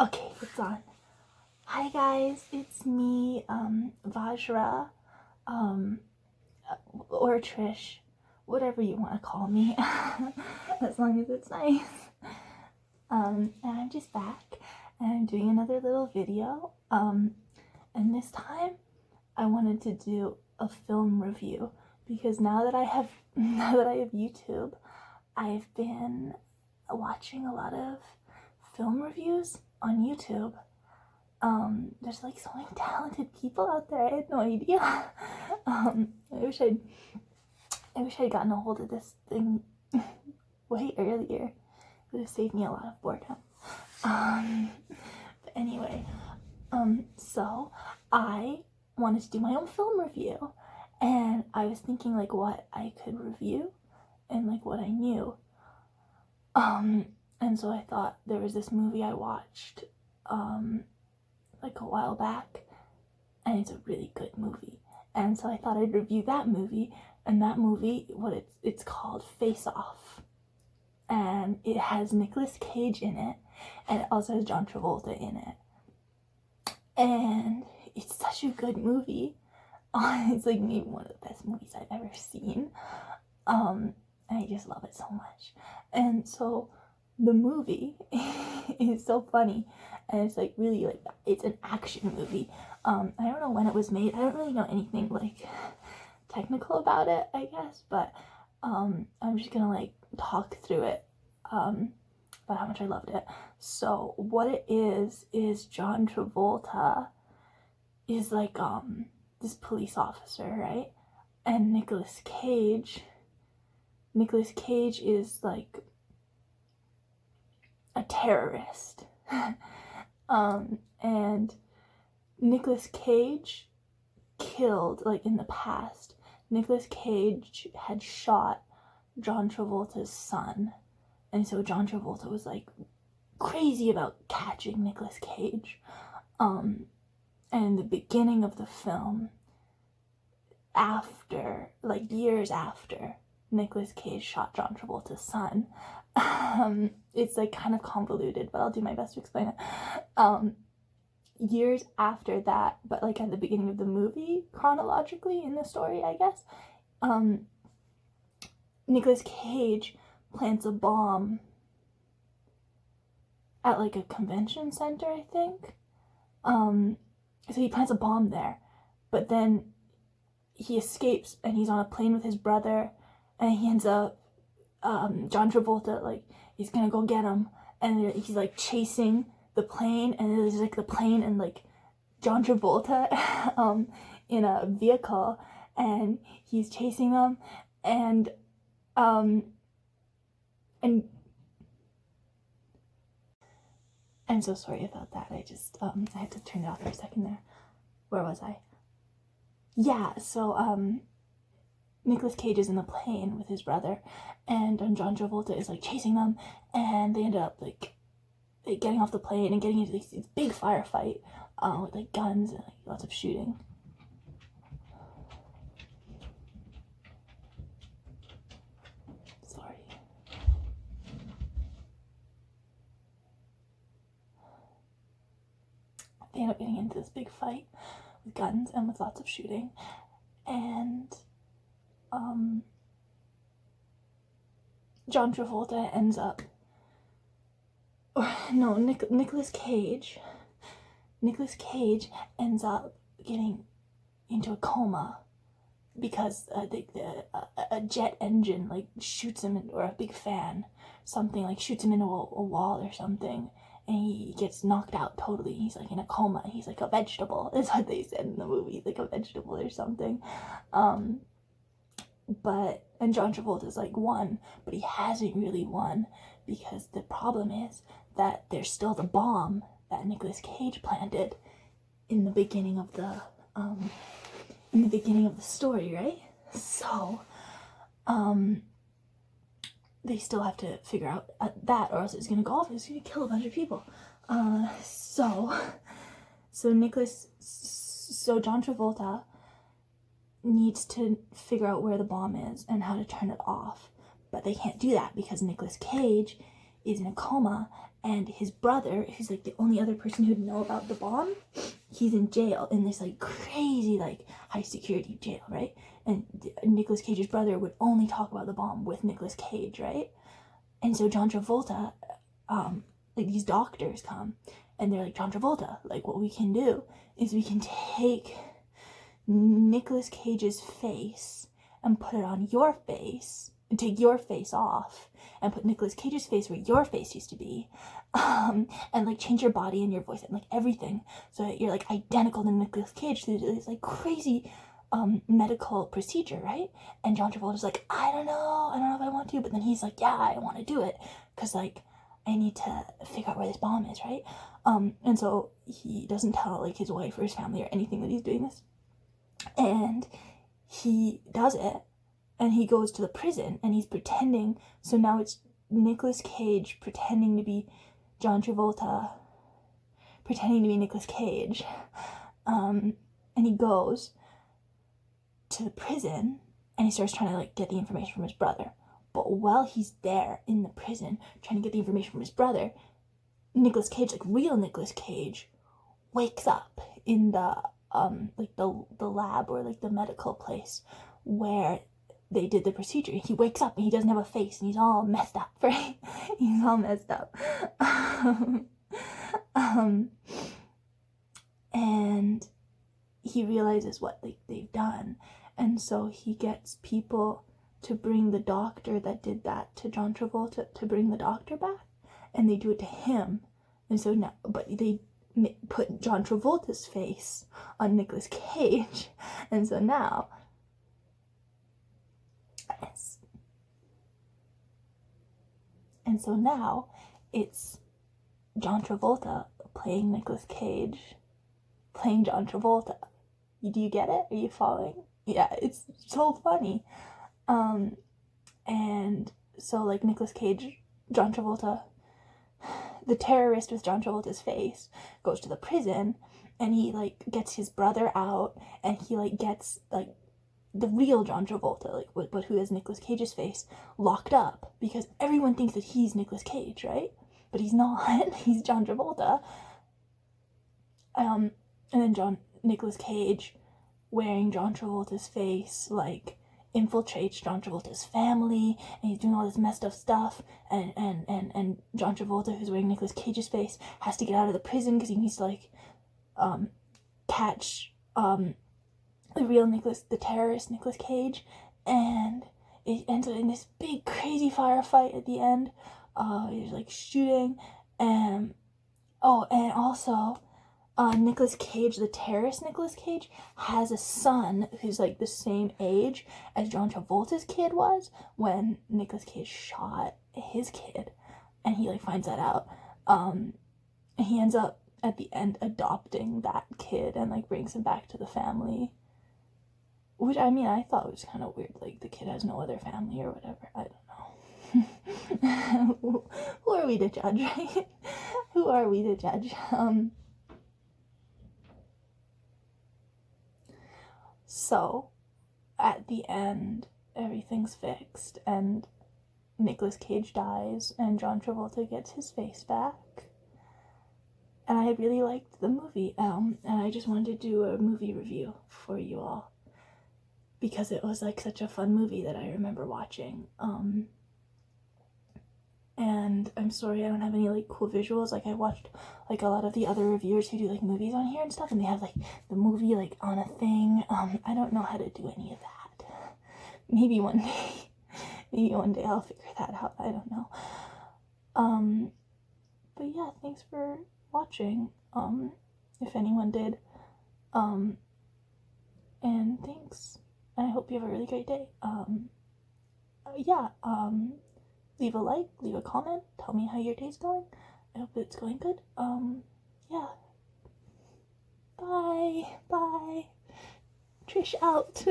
Okay, it's on. Hi guys, it's me, Vahjra, um, or Trish, whatever you want to call me, as long as it's nice. And I'm just back, and I'm doing another little video, and this time I wanted to do a film review, because now that I have YouTube, I've been watching a lot of film reviews on YouTube. There's like so many talented people out there. I had no idea. I wish I'd gotten a hold of this thing way earlier. It would have saved me a lot of boredom. But anyway, so I wanted to do my own film review, and I was thinking like what I could review and like what I knew. And so I thought there was this movie I watched, like a while back, and it's a really good movie, and so I thought I'd review that movie. And that movie, it's called Face Off, and it has Nicolas Cage in it, and it also has John Travolta in it, and it's such a good movie. It's like maybe one of the best movies I've ever seen. And I just love it so much. And so the movie is so funny, and it's like really like, it's an action movie. I don't know when it was made. I don't really know anything like technical about it, I guess, but I'm just gonna like talk through it, about how much I loved it. So what it is John Travolta is like this police officer, right? And Nicolas Cage is like a terrorist. And Nicolas Cage killed, like in the past, Nicolas Cage had shot John Travolta's son. And so John Travolta was like crazy about catching Nicolas Cage. And in the beginning of the film, after, like years after Nicolas Cage shot John Travolta's son, it's like kind of convoluted, but I'll do my best to explain it. Years after that, but like at the beginning of the movie, chronologically in the story, I guess, Nicolas Cage plants a bomb at like a convention center, I think. So he plants a bomb there, but then he escapes and he's on a plane with his brother, and he ends up, John Travolta, like, he's gonna go get him, and he's like chasing the plane, and there's like the plane and like John Travolta in a vehicle, and he's chasing them, and I'm so sorry about that. I just I had to turn it off for a second there. Where was I? Yeah, so Nicolas Cage is in the plane with his brother, and John Travolta is like chasing them, and they end up like getting off the plane and getting into this big firefight, with like guns and like lots of shooting. Sorry. They end up getting into this big fight with guns and with lots of shooting, and John Travolta ends up, no, Nicolas Cage ends up getting into a coma because a jet engine like shoots him, or a big fan, something like shoots him into a wall or something, and he gets knocked out totally. He's like in a coma. He's like a vegetable. That's what they said in the movie, like a vegetable or something. And John Travolta's like won, but he hasn't really won, because the problem is that there's still the bomb that Nicolas Cage planted in the beginning of the story, right? So they still have to figure out that, or else it's gonna go off. It's gonna kill a bunch of people. So John Travolta needs to figure out where the bomb is and how to turn it off, but they can't do that because Nicolas Cage is in a coma, and his brother, who's like the only other person who'd know about the bomb, he's in jail in this like crazy like high security jail, right? And Nicolas Cage's brother would only talk about the bomb with Nicolas Cage, right? And so John Travolta, like these doctors come and they're like, John Travolta, like what we can do is we can take Nicolas Cage's face and put it on your face, and take your face off and put Nicolas Cage's face where your face used to be, and like change your body and your voice and like everything so that you're like identical to Nicolas Cage through this like crazy medical procedure, right? And John Travolta's like, I don't know if I want to, but then he's like, yeah, I want to do it because like I need to figure out where this bomb is, right? And so he doesn't tell like his wife or his family or anything that he's doing this, and he does it, and he goes to the prison and he's pretending. So now it's Nicolas Cage pretending to be John Travolta, pretending to be Nicolas Cage, and he goes to the prison and he starts trying to like get the information from his brother. But while he's there in the prison trying to get the information from his brother, Nicolas Cage, like real Nicolas Cage, wakes up in the like the lab or like the medical place where they did the procedure. He wakes up and he doesn't have a face and he's all messed up, right? He's all messed up. And he realizes what like they've done, and so he gets people to bring the doctor that did that to John Travolta, to bring the doctor back, and they do it to him. And so now, but they put John Travolta's face on Nicolas Cage, and so now it's John Travolta playing Nicolas Cage playing John Travolta. Do you get it? Are you following? Yeah, it's so funny. And so like Nicolas Cage, John Travolta, the terrorist with John Travolta's face, goes to the prison and he like gets his brother out, and he like gets like the real John Travolta, like but who has Nicolas Cage's face, locked up because everyone thinks that he's Nicolas Cage, right? But he's not. He's John Travolta. And then Nicolas Cage, wearing John Travolta's face, like infiltrates John Travolta's family, and he's doing all this messed up stuff, and John Travolta, who's wearing Nicolas Cage's face, has to get out of the prison because he needs to like catch the real the terrorist Nicolas Cage, and it ends up in this big crazy firefight at the end. He's like shooting, and also Nicolas Cage, the terrorist Nicolas Cage, has a son who's like the same age as John Travolta's kid was when Nicolas Cage shot his kid, and he like finds that out, and he ends up at the end adopting that kid and like brings him back to the family, which I mean I thought was kind of weird, like the kid has no other family or whatever. I don't know. Who are we to judge, right? Who are we to judge? So, at the end, everything's fixed, and Nicolas Cage dies, and John Travolta gets his face back. And I really liked the movie, and I just wanted to do a movie review for you all, because it was like such a fun movie that I remember watching. And I'm sorry I don't have any like cool visuals. Like I watched like a lot of the other reviewers who do like movies on here and stuff, and they have like the movie like on a thing. I don't know how to do any of that. Maybe one day I'll figure that out. I don't know. But yeah, thanks for watching. If anyone did. And thanks. And I hope you have a really great day. Leave a like, leave a comment, tell me how your day's going. I hope it's going good. Yeah. Bye. Trish out.